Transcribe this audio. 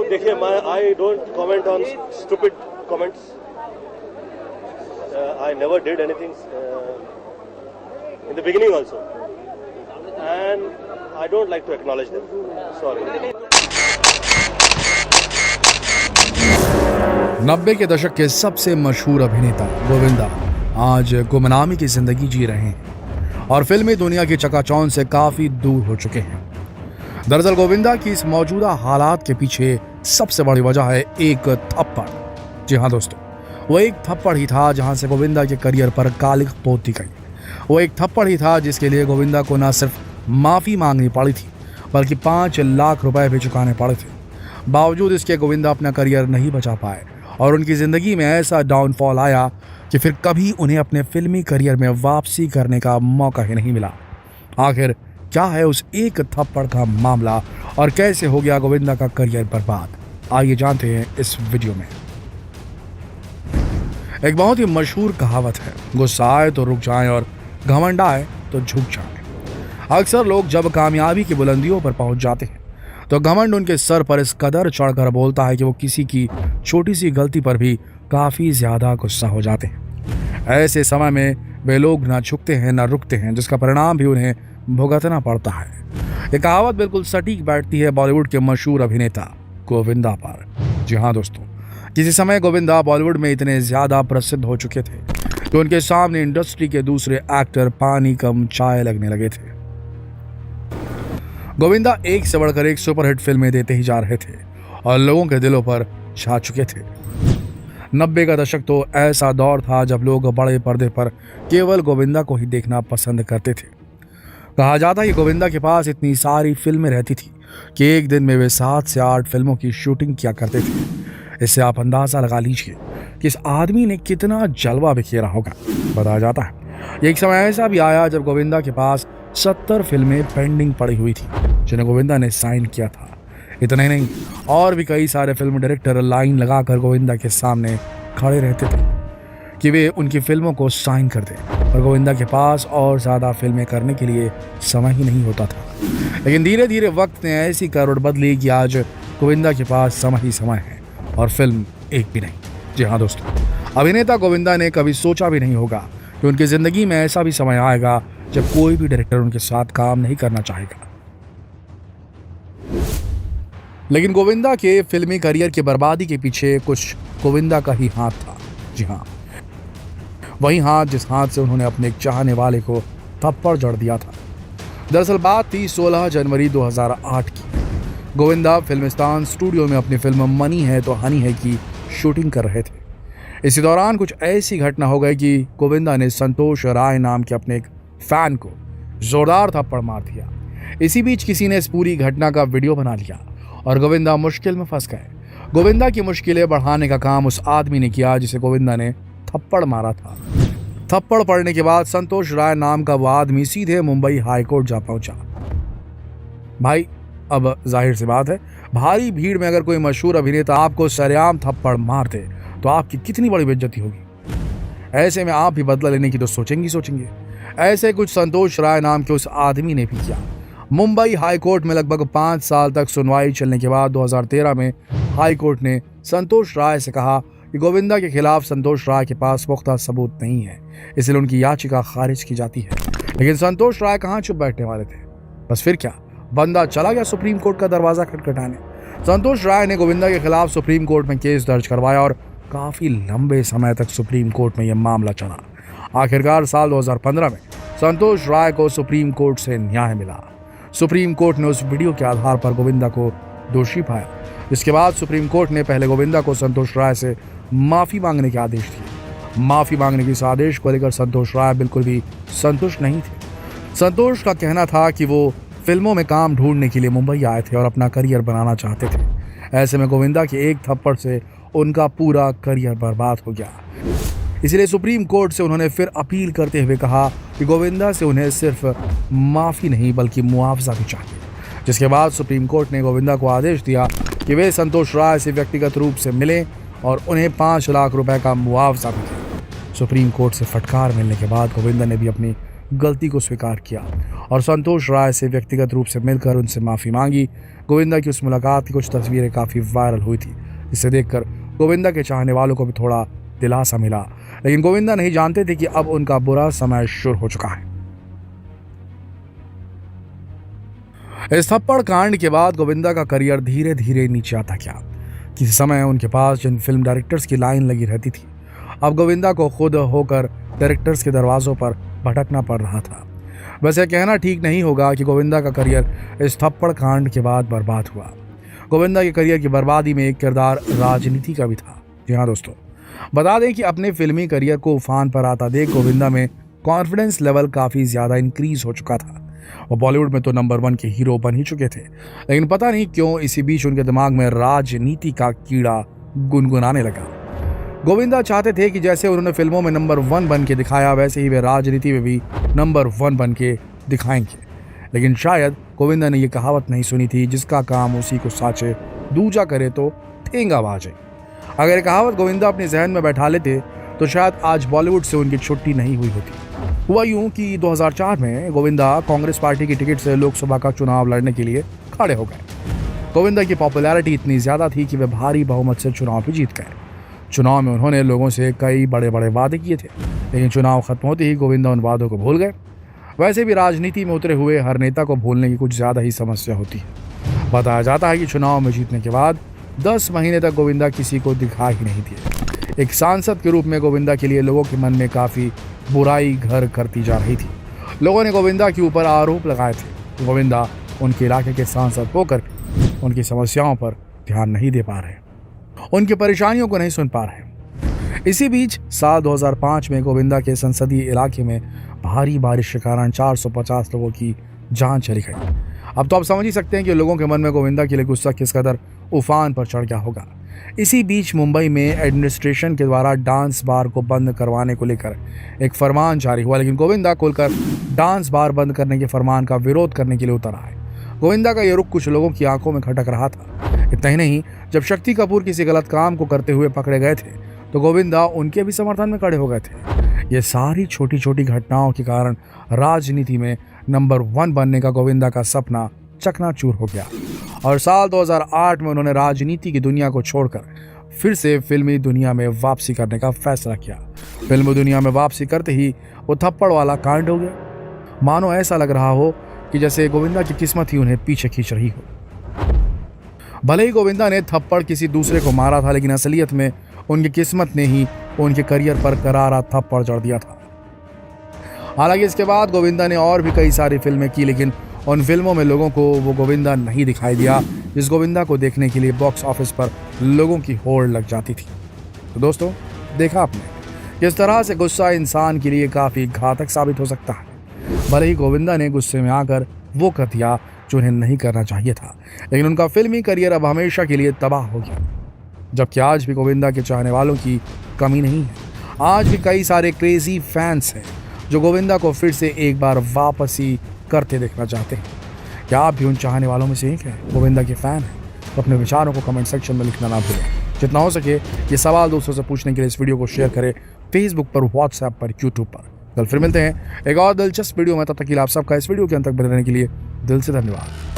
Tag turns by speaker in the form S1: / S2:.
S1: देखिए I don't comment on stupid comments. I never did anything in the beginning also, and I don't like to acknowledge them. Sorry.
S2: 90 के दशक के सबसे मशहूर अभिनेता गोविंदा आज गुमनामी की जिंदगी जी रहे हैं और फिल्मी दुनिया की चकाचौंध से काफी दूर हो चुके हैं। दरअसल गोविंदा की इस मौजूदा हालात के पीछे सबसे बड़ी वजह है एक थप्पड़। जी हाँ दोस्तों, वो एक थप्पड़ ही था जहां से गोविंदा के करियर पर कालिख पोती गई। वो एक थप्पड़ ही था जिसके लिए गोविंदा को न सिर्फ माफी मांगनी पड़ी थी बल्कि 5 लाख रुपए भी चुकाने पड़े थे। बावजूद इसके गोविंदा अपना करियर नहीं बचा पाए और उनकी जिंदगी में ऐसा डाउनफॉल आया कि फिर कभी उन्हें अपने फिल्मी करियर में वापसी करने का मौका ही नहीं मिला। आखिर क्या है उस एक थप्पड़ का मामला और कैसे हो गया गोविंदा का करियर बर्बाद, आइए जानते हैं इस वीडियो में। एक बहुत ही मशहूर कहावत है, गुस्सा आए तो रुक जाएं और घमंड आए तो झुक जाएं। अक्सर लोग जब कामयाबी की बुलंदियों पर पहुंच जाते हैं तो घमंड उनके सर पर इस कदर चढ़कर बोलता है कि वो किसी की छोटी सी गलती पर भी काफी ज्यादा गुस्सा हो जाते हैं। ऐसे समय में वे लोग ना झुकते हैं ना रुकते हैं, जिसका परिणाम भी उन्हें भुगतना पड़ता है। ये कहावत बिल्कुल सटीक बैठती है बॉलीवुड के मशहूर अभिनेता गोविंदा पर। जी हाँ दोस्तों, किसी समय गोविंदा बॉलीवुड में इतने ज्यादा प्रसिद्ध हो चुके थे कि उनके सामने इंडस्ट्री के दूसरे एक्टर पानी कम चाय लगने लगे थे। गोविंदा एक से बढ़कर एक सुपरहिट फिल्में देते ही जा रहे थे और लोगों के दिलों पर छा चुके थे। 90 का दशक तो ऐसा दौर था जब लोग बड़े पर्दे पर केवल गोविंदा को ही देखना पसंद करते थे। कहा जाता है कि गोविंदा के पास इतनी सारी फिल्में रहती थी कि एक दिन में वे 7 से 8 फिल्मों की शूटिंग किया करते थे। इससे आप अंदाजा लगा लीजिए कि इस आदमी ने कितना जलवा बिखेरा होगा। बताया जाता है एक समय ऐसा भी आया जब गोविंदा के पास 70 फिल्में पेंडिंग पड़ी हुई थी जिन्हें गोविंदा ने साइन किया था। इतना ही नहीं, और भी कई सारे फिल्म डायरेक्टर लाइन लगाकर गोविंदा के सामने खड़े रहते थे कि वे उनकी फिल्मों को साइन कर दें, और गोविंदा के पास और ज़्यादा फिल्में करने के लिए समय ही नहीं होता था। लेकिन धीरे धीरे वक्त ने ऐसी करवट बदली कि आज गोविंदा के पास समय ही समय है और फिल्म एक भी नहीं। जी हाँ दोस्तों, अभिनेता गोविंदा ने कभी सोचा भी नहीं होगा कि उनकी ज़िंदगी में ऐसा भी समय आएगा जब कोई भी डायरेक्टर उनके साथ काम नहीं करना चाहेगा। लेकिन गोविंदा के फिल्मी करियर की बर्बादी के पीछे कुछ गोविंदा का ही हाथ था। जी हाँ, वही हाथ जिस हाथ से उन्होंने अपने एक चाहने वाले को थप्पड़ जड़ दिया था। दरअसल बात थी 16 जनवरी 2008 की। गोविंदा फिल्मिस्तान स्टूडियो में अपनी फिल्म मनी है तो हनी है की शूटिंग कर रहे थे। इसी दौरान कुछ ऐसी घटना हो गई कि गोविंदा ने संतोष राय नाम के अपने एक फैन को जोरदार थप्पड़ मार दिया। इसी बीच किसी ने इस पूरी घटना का वीडियो बना लिया और गोविंदा मुश्किल में फंस गए। गोविंदा की मुश्किलें बढ़ाने का काम उस आदमी ने किया जिसे गोविंदा ने थप्पड़ मारा था। थप्पड़ पड़ने के बाद संतोष राय नाम का वो आदमी सीधे मुंबई हाई कोर्ट जा पहुंचा। भाई, अब जाहिर सी बात है, भारी भीड़ में अगर कोई मशहूर अभिनेता आपको सरेआम थप्पड़ मार दे तो आपकी कितनी बड़ी बेइज्जती होगी। ऐसे में आप भी बदला लेने की तो सोचेंगे। ऐसे कुछ संतोष राय नाम के उस आदमी ने भी किया। मुंबई हाई कोर्ट में लगभग 5 साल तक सुनवाई चलने के बाद 2013 में हाई कोर्ट ने संतोष राय से कहा कि गोविंदा के खिलाफ संतोष राय के पास पुख्ता सबूत नहीं है, इसलिए उनकी याचिका खारिज की जाती है। लेकिन संतोष राय कहाँ चुप बैठने वाले थे। बस फिर क्या, बंदा चला गया सुप्रीम कोर्ट का दरवाजा खटखटाने। संतोष राय ने गोविंदा के खिलाफ सुप्रीम कोर्ट में केस दर्ज करवाया और काफी लंबे समय तक सुप्रीम कोर्ट में यह मामला चला। आखिरकार साल 2015 में संतोष राय को सुप्रीम कोर्ट से न्याय मिला। सुप्रीम कोर्ट ने उस वीडियो के आधार पर गोविंदा को दोषी पाया, जिसके बाद सुप्रीम कोर्ट ने पहले गोविंदा को संतोष राय से माफी मांगने के आदेश दिए। माफी मांगने के इस आदेश को लेकर संतोष राय बिल्कुल भी संतुष्ट नहीं थे। संतोष का कहना था कि वो फिल्मों में काम ढूंढने के लिए मुंबई आए थे और अपना करियर बनाना चाहते थे। ऐसे में गोविंदा के एक थप्पड़ से उनका पूरा करियर बर्बाद हो गया। इसलिए सुप्रीम कोर्ट से उन्होंने फिर अपील करते हुए कहा कि गोविंदा से उन्हें सिर्फ माफ़ी नहीं बल्कि मुआवजा भी चाहिए। जिसके बाद सुप्रीम कोर्ट ने गोविंदा को आदेश दिया कि वे संतोष राय से व्यक्तिगत रूप से मिलें और उन्हें 5 लाख रुपए का मुआवजा भी दिया। सुप्रीम कोर्ट से फटकार मिलने के बाद गोविंदा ने भी अपनी गलती को स्वीकार किया और संतोष राय से व्यक्तिगत रूप से मिलकर उनसे माफ़ी मांगी। गोविंदा की उस मुलाकात की कुछ तस्वीरें काफ़ी वायरल हुई थी, जिसे देखकर गोविंदा के चाहने वालों को भी थोड़ा दिलासा मिला। लेकिन गोविंदा नहीं जानते थे कि अब उनका बुरा समय शुरू हो चुका है। इस थप्पड़ कांड के बाद गोविंदा का करियर धीरे धीरे नीचे आता गया। किसी समय उनके पास जिन फिल्म डायरेक्टर्स की लाइन लगी रहती थी, अब गोविंदा को खुद होकर डायरेक्टर्स के दरवाजों पर भटकना पड़ रहा था। वैसे कहना ठीक नहीं होगा कि गोविंदा का करियर इस थप्पड़ कांड के बाद बर्बाद हुआ। गोविंदा के करियर की बर्बादी में एक किरदार राजनीति का भी था। जी हाँ दोस्तों, बता दें कि अपने फिल्मी करियर को उफान पर आता देख गोविंदा में कॉन्फिडेंस लेवल काफ़ी ज़्यादा इंक्रीज हो चुका था। वो बॉलीवुड में तो नंबर 1 के हीरो बन ही चुके थे, लेकिन पता नहीं क्यों इसी बीच उनके दिमाग में राजनीति का कीड़ा गुनगुनाने लगा। गोविंदा चाहते थे कि जैसे उन्होंने फिल्मों में नंबर 1 बन के दिखाया, वैसे ही वे राजनीति में भी नंबर 1 बन के दिखाएंगे। लेकिन शायद गोविंदा ने ये कहावत नहीं सुनी थी, जिसका काम उसी को साचे, दूजा करे तो ठेंगा बाजे। अगर ये कहावत गोविंदा अपने जहन में बैठा लेते तो शायद आज बॉलीवुड से उनकी छुट्टी नहीं हुई होती। हुआ यूं कि 2004 में गोविंदा कांग्रेस पार्टी की टिकट से लोकसभा का चुनाव लड़ने के लिए खड़े हो गए। गोविंदा की पॉपुलैरिटी इतनी ज़्यादा थी कि वे भारी बहुमत से चुनाव भी जीत गए। चुनाव में उन्होंने लोगों से कई बड़े बड़े वादे किए थे, लेकिन चुनाव खत्म होते ही गोविंदा उन वादों को भूल गए। वैसे भी राजनीति में उतरे हुए हर नेता को भूलने की कुछ ज़्यादा ही समस्या होती है। बताया जाता है कि चुनाव में जीतने के बाद 10 महीने तक गोविंदा किसी को दिखा ही नहीं दिए। एक सांसद के रूप में गोविंदा के लिए लोगों के मन में काफ़ी बुराई घर करती जा रही थी। लोगों ने गोविंदा के ऊपर आरोप लगाए थे। गोविंदा उनके इलाके के सांसद होकर उनकी समस्याओं पर ध्यान नहीं दे पा रहे, उनकी परेशानियों को नहीं सुन पा रहे। इसी बीच साल 2005 में गोविंदा के संसदीय इलाके में भारी बारिश के कारण 450 लोगों की जान चली गई। अब तो आप समझ ही सकते हैं कि लोगों के मन में गोविंदा के लिए गुस्सा किस कदर उफान पर चढ़ गया होगा। इसी बीच मुंबई में एडमिनिस्ट्रेशन के द्वारा डांस बार को बंद करवाने को लेकर एक फरमान जारी हुआ, लेकिन गोविंदा खुलकर डांस बार बंद करने के फरमान का विरोध करने के लिए उतर आए। गोविंदा का ये रुख कुछ लोगों की आंखों में खटक रहा था। इतना ही नहीं, जब शक्ति कपूर किसी गलत काम को करते हुए पकड़े गए थे तो गोविंदा उनके भी समर्थन में खड़े हो गए थे। ये सारी छोटी छोटी घटनाओं के कारण राजनीति में नंबर 1 बनने का गोविंदा का सपना चकनाचूर हो गया और साल 2008 में उन्होंने राजनीति की दुनिया को छोड़कर फिर से फिल्मी दुनिया में वापसी करने का फैसला किया। फिल्मी दुनिया में वापसी करते ही वो थप्पड़ वाला कांड हो गया। मानो ऐसा लग रहा हो कि जैसे गोविंदा की किस्मत ही उन्हें पीछे खींच रही हो। भले ही गोविंदा ने थप्पड़ किसी दूसरे को मारा था, लेकिन असलियत में उनकी किस्मत ने ही उनके करियर पर करारा थप्पड़ जड़ दिया था। हालांकि इसके बाद गोविंदा ने और भी कई सारी फिल्में की, लेकिन उन फिल्मों में लोगों को वो गोविंदा नहीं दिखाई दिया जिस गोविंदा को देखने के लिए बॉक्स ऑफिस पर लोगों की होड़ लग जाती थी। तो दोस्तों, देखा आपने किस तरह से गुस्सा इंसान के लिए काफ़ी घातक साबित हो सकता है। भले ही गोविंदा ने गुस्से में आकर वो कर दिया जो उन्हें नहीं करना चाहिए था, लेकिन उनका फिल्मी करियर अब हमेशा के लिए तबाह हो गया। जबकि आज भी गोविंदा के चाहने वालों की कमी नहीं है। आज भी कई सारे क्रेजी फैंस हैं जो गोविंदा को फिर से एक बार वापसी करते देखना चाहते हैं। क्या आप भी उन चाहने वालों में से एक हैं, गोविंदा के फ़ैन हैं? तो अपने विचारों को कमेंट सेक्शन में लिखना ना भूलें। जितना हो सके ये सवाल दोस्तों से पूछने के लिए इस वीडियो को शेयर करें, फेसबुक पर, व्हाट्सएप पर, यूट्यूब पर। कल फिर मिलते हैं एक और दिलचस्प वीडियो में। तब तक के लिए आप सबका इस वीडियो के अंत तक बने रहने के लिए दिल से धन्यवाद।